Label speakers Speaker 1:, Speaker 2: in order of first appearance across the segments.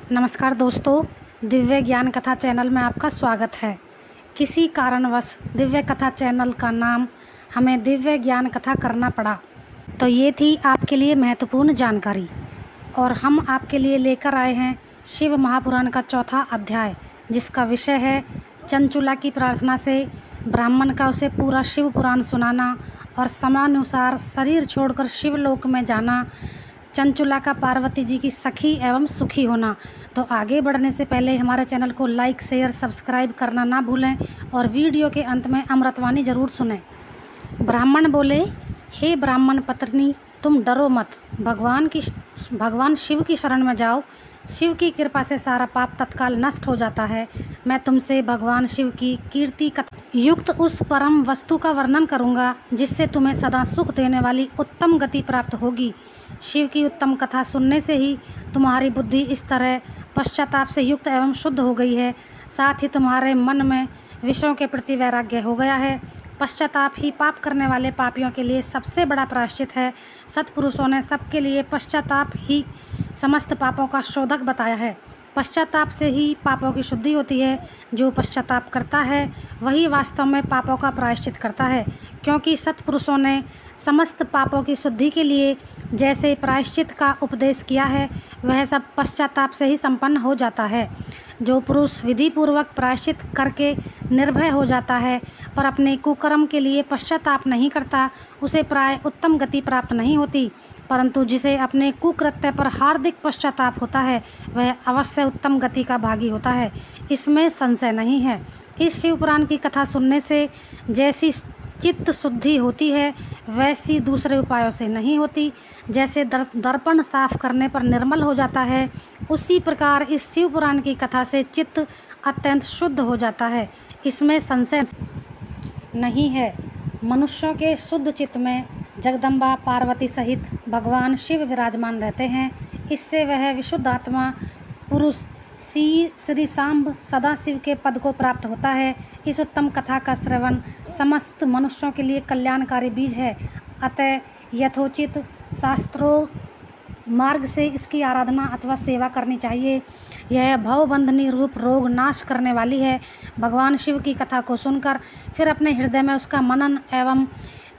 Speaker 1: नमस्कार दोस्तों, दिव्य ज्ञान कथा चैनल में आपका स्वागत है। किसी कारणवश दिव्य कथा चैनल का नाम हमें दिव्य ज्ञान कथा करना पड़ा, तो ये थी आपके लिए महत्वपूर्ण जानकारी। और हम आपके लिए लेकर आए हैं शिव महापुराण का चौथा अध्याय, जिसका विषय है चंचुला की प्रार्थना से ब्राह्मण का उसे पूरा शिव पुराण सुनाना और समानुसार शरीर छोड़कर शिवलोक में जाना, चंचुला का पार्वती जी की सखी एवं सुखी होना। तो आगे बढ़ने से पहले हमारे चैनल को लाइक, शेयर, सब्सक्राइब करना ना भूलें और वीडियो के अंत में अमृतवाणी ज़रूर सुनें। ब्राह्मण बोले, हे ब्राह्मण पत्नी, तुम डरो मत, भगवान शिव की शरण में जाओ। शिव की कृपा से सारा पाप तत्काल नष्ट हो जाता है। मैं तुमसे भगवान शिव की कीर्ति कथा युक्त उस परम वस्तु का वर्णन करूंगा, जिससे तुम्हें सदा सुख देने वाली उत्तम गति प्राप्त होगी। शिव की उत्तम कथा सुनने से ही तुम्हारी बुद्धि इस तरह पश्चाताप से युक्त एवं शुद्ध हो गई है। साथ ही तुम्हारे मन में विषयों के प्रति वैराग्य हो गया है। पश्चाताप ही पाप करने वाले पापियों के लिए सबसे बड़ा प्रायश्चित है। सत्पुरुषों ने सबके लिए पश्चाताप ही समस्त पापों का शोधक बताया है। पश्चाताप से ही पापों की शुद्धि होती है। जो पश्चाताप करता है वही वास्तव में पापों का प्रायश्चित करता है, क्योंकि सत्पुरुषों ने समस्त पापों की शुद्धि के लिए जैसे प्रायश्चित का उपदेश किया है, वह सब पश्चाताप से ही संपन्न हो जाता है। जो पुरुष विधि पूर्वक प्रायश्चित करके निर्भय हो जाता है पर अपने कुकर्म के लिए पश्चाताप नहीं करता, उसे प्राय उत्तम गति प्राप्त नहीं होती। परंतु जिसे अपने कुकृत्य पर हार्दिक पश्चाताप होता है, वह अवश्य उत्तम गति का भागी होता है, इसमें संशय नहीं है। इस शिवपुराण की कथा सुनने से जैसी चित्त शुद्धि होती है, वैसी दूसरे उपायों से नहीं होती। जैसे दर्पण साफ करने पर निर्मल हो जाता है, उसी प्रकार इस शिवपुराण की कथा से चित्त अत्यंत शुद्ध हो जाता है, इसमें संशय नहीं है। मनुष्यों के शुद्ध चित्त में जगदम्बा पार्वती सहित भगवान शिव विराजमान रहते हैं। इससे वह विशुद्ध आत्मा पुरुष श्री सांब सदाशिव के पद को प्राप्त होता है। इस उत्तम कथा का श्रवण समस्त मनुष्यों के लिए कल्याणकारी बीज है। अतः यथोचित शास्त्रों मार्ग से इसकी आराधना अथवा सेवा करनी चाहिए। यह भवबंधनी रूप रोग नाश करने वाली है। भगवान शिव की कथा को सुनकर फिर अपने हृदय में उसका मनन एवं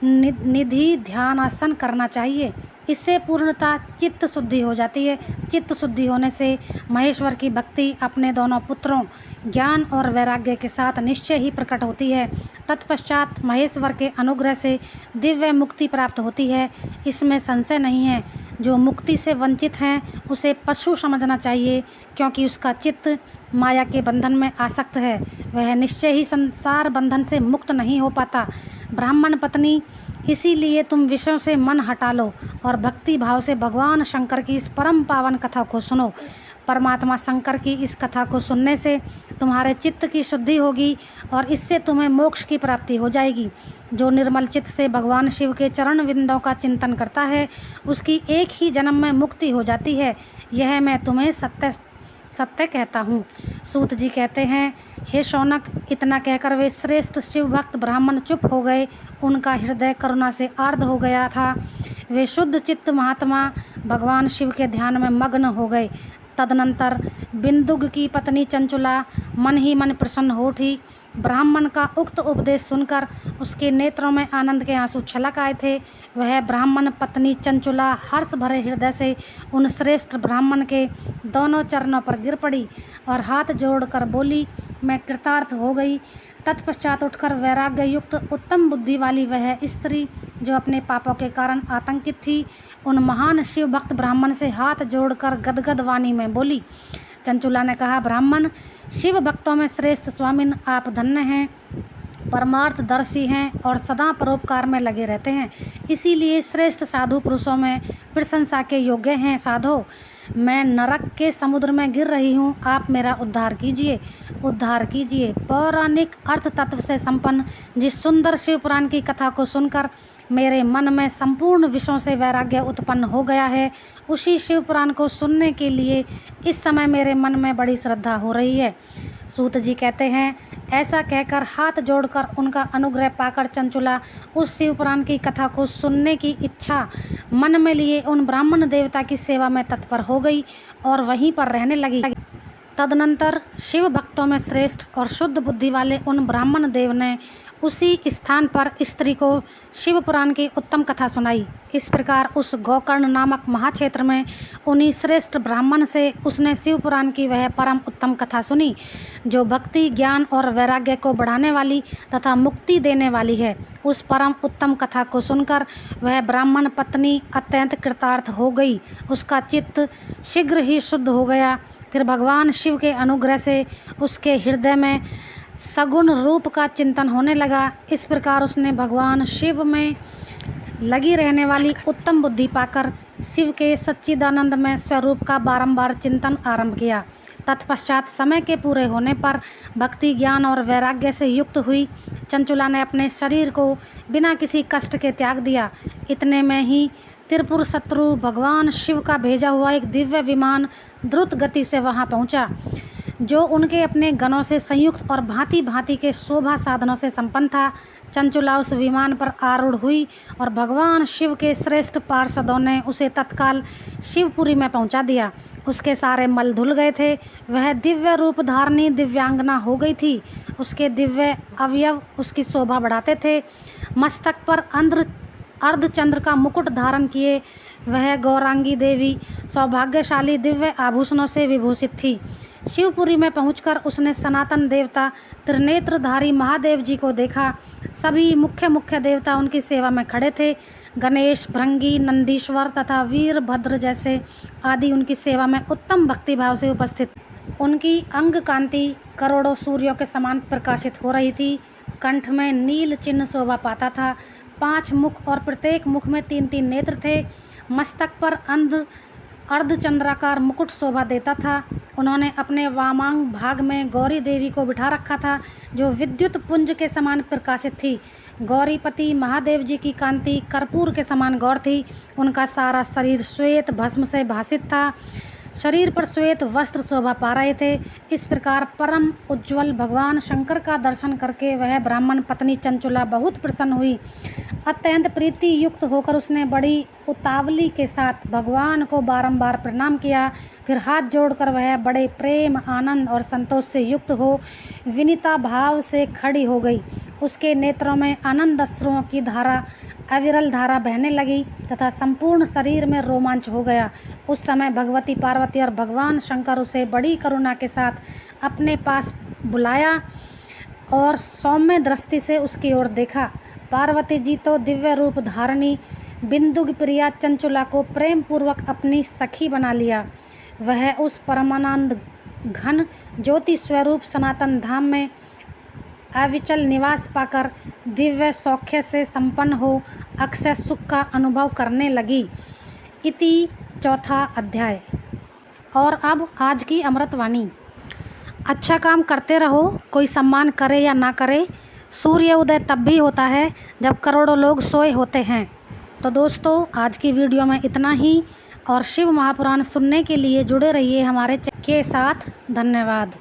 Speaker 1: निधि ध्यानासन करना चाहिए। इससे पूर्णतः चित्त शुद्धि हो जाती है। चित्त शुद्धि होने से महेश्वर की भक्ति अपने दोनों पुत्रों ज्ञान और वैराग्य के साथ निश्चय ही प्रकट होती है। तत्पश्चात महेश्वर के अनुग्रह से दिव्य मुक्ति प्राप्त होती है, इसमें संशय नहीं है। जो मुक्ति से वंचित हैं उसे पशु समझना चाहिए, क्योंकि उसका चित्त माया के बंधन में आसक्त है। वह निश्चय ही संसार बंधन से मुक्त नहीं हो पाता। ब्राह्मण पत्नी, इसीलिए तुम विषयों से मन हटा लो और भक्ति भाव से भगवान शंकर की इस परम पावन कथा को सुनो। परमात्मा शंकर की इस कथा को सुनने से तुम्हारे चित्त की शुद्धि होगी और इससे तुम्हें मोक्ष की प्राप्ति हो जाएगी। जो निर्मल चित्त से भगवान शिव के चरण विंदों का चिंतन करता है, उसकी एक ही जन्म में मुक्ति हो जाती है। यह मैं तुम्हें सत्य कहता हूँ। सूत जी कहते हैं, हे शौनक, इतना कहकर वे श्रेष्ठ शिव भक्त ब्राह्मण चुप हो गए। उनका हृदय करुणा से आर्द्र हो गया था। वे शुद्ध चित्त महात्मा भगवान शिव के ध्यान में मग्न हो गए। तदनंतर बिंदुग की पत्नी चंचुला मन ही मन प्रसन्न हो उठी। ब्राह्मण का उक्त उपदेश सुनकर उसके नेत्रों में आनंद के आंसू छलक आए थे। वह ब्राह्मण पत्नी चंचुला हर्ष भरे हृदय से उन श्रेष्ठ ब्राह्मण के दोनों चरणों पर गिर पड़ी और हाथ जोड़कर बोली, मैं कृतार्थ हो गई। तत्पश्चात उठकर वैराग्य युक्त उत्तम बुद्धि वाली वह स्त्री, जो अपने पापों के कारण आतंकित थी, उन महान शिव भक्त ब्राह्मण से हाथ जोड़कर गदगद वाणी में बोली। चंचुला ने कहा, ब्राह्मण, शिव भक्तों में श्रेष्ठ स्वामिन, आप धन्य हैं, परमार्थदर्शी हैं और सदा परोपकार में लगे रहते हैं। इसीलिए श्रेष्ठ साधु पुरुषों में प्रशंसा के योग्य हैं। साधो, मैं नरक के समुद्र में गिर रही हूँ, आप मेरा उद्धार कीजिए। पौराणिक अर्थ तत्व से संपन्न जिस सुंदर शिव पुराण की कथा को सुनकर मेरे मन में संपूर्ण विषयों से वैराग्य उत्पन्न हो गया है, उसी शिव पुराण को सुनने के लिए इस समय मेरे मन में बड़ी श्रद्धा हो रही है। सूत जी कहते हैं, ऐसा कहकर हाथ जोड़कर उनका अनुग्रह पाकर चंचुला उस शिवपुराण की कथा को सुनने की इच्छा मन में लिए उन ब्राह्मण देवता की सेवा में तत्पर हो गई और वहीं पर रहने लगी। तदनंतर शिव भक्तों में श्रेष्ठ और शुद्ध बुद्धि वाले उन ब्राह्मण देव ने उसी स्थान पर स्त्री को शिव पुराण की उत्तम कथा सुनाई। इस प्रकार उस गोकर्ण नामक महाक्षेत्र में उन्हीं श्रेष्ठ ब्राह्मण से उसने शिव पुराण की वह परम उत्तम कथा सुनी, जो भक्ति, ज्ञान और वैराग्य को बढ़ाने वाली तथा मुक्ति देने वाली है। उस परम उत्तम कथा को सुनकर वह ब्राह्मण पत्नी अत्यंत कृतार्थ हो गई। उसका चित्त शीघ्र ही शुद्ध हो गया। फिर भगवान शिव के अनुग्रह से उसके हृदय में सगुण रूप का चिंतन होने लगा। इस प्रकार उसने भगवान शिव में लगी रहने वाली उत्तम बुद्धि पाकर शिव के सच्चिदानंदमय स्वरूप का बारंबार चिंतन आरंभ किया। तत्पश्चात समय के पूरे होने पर भक्ति, ज्ञान और वैराग्य से युक्त हुई चंचुला ने अपने शरीर को बिना किसी कष्ट के त्याग दिया। इतने में ही त्रिपुर शत्रु भगवान शिव का भेजा हुआ एक दिव्य विमान द्रुत गति से वहां पहुंचा, जो उनके अपने गणों से संयुक्त और भांति भांति के शोभा साधनों से संपन्न था। चंचुला उस विमान पर आरूढ़ हुई और भगवान शिव के श्रेष्ठ पार्षदों ने उसे तत्काल शिवपुरी में पहुंचा दिया। उसके सारे मल धुल गए थे। वह दिव्य रूप धारणी दिव्यांगना हो गई थी। उसके दिव्य अवयव उसकी शोभा बढ़ाते थे। मस्तक पर अर्धचंद्र का मुकुट धारण किए वह गौरांगी देवी सौभाग्यशाली दिव्य आभूषणों से विभूषित थी। शिवपुरी में पहुंचकर उसने सनातन देवता त्रिनेत्रधारी महादेव जी को देखा। सभी मुख्य देवता उनकी सेवा में खड़े थे। गणेश, भृंगी, नंदीश्वर तथा वीरभद्र जैसे आदि उनकी सेवा में उत्तम भक्तिभाव से उपस्थित। उनकी अंग कांति करोड़ों सूर्यों के समान प्रकाशित हो रही थी। कंठ में नील चिन्ह शोभा पाता था। 5 मुख और प्रत्येक मुख में 3-3 नेत्र थे। मस्तक पर अर्धचंद्राकार मुकुट शोभा देता था। उन्होंने अपने वामांग भाग में गौरी देवी को बिठा रखा था, जो विद्युत पुंज के समान प्रकाशित थी। गौरीपति महादेव जी की कांति कर्पूर के समान गौर थी। उनका सारा शरीर श्वेत भस्म से भासित था। शरीर पर श्वेत वस्त्र शोभा पा रहे थे। इस प्रकार परम उज्ज्वल भगवान शंकर का दर्शन करके वह ब्राह्मण पत्नी चंचुला बहुत प्रसन्न हुई। अत्यंत प्रीति युक्त होकर उसने बड़ी उतावली के साथ भगवान को बारंबार प्रणाम किया। फिर हाथ जोड़कर वह बड़े प्रेम, आनंद और संतोष से युक्त हो विनीता भाव से खड़ी हो गई। उसके नेत्रों में आनंद अश्रुओं की धारा, अविरल धारा बहने लगी तथा संपूर्ण शरीर में रोमांच हो गया। उस समय भगवती पार्वती और भगवान शंकर उसे बड़ी करुणा के साथ अपने पास बुलाया और सौम्य दृष्टि से उसकी ओर देखा। पार्वती जी तो दिव्य रूप धारणी बिंदु प्रिया चंचुला को प्रेम पूर्वक अपनी सखी बना लिया। वह उस परमानंद घन ज्योति स्वरूप सनातन धाम में अविचल निवास पाकर दिव्य सौख्य से संपन्न हो अक्षय सुख का अनुभव करने लगी। इति 4वां अध्याय। और अब आज की अमृतवाणी। अच्छा काम करते रहो, कोई सम्मान करे या ना करे। सूर्य उदय तब भी होता है जब करोड़ों लोग सोए होते हैं। तो दोस्तों, आज की वीडियो में इतना ही। और शिव महापुराण सुनने के लिए जुड़े रहिए हमारे चैनल के साथ। धन्यवाद।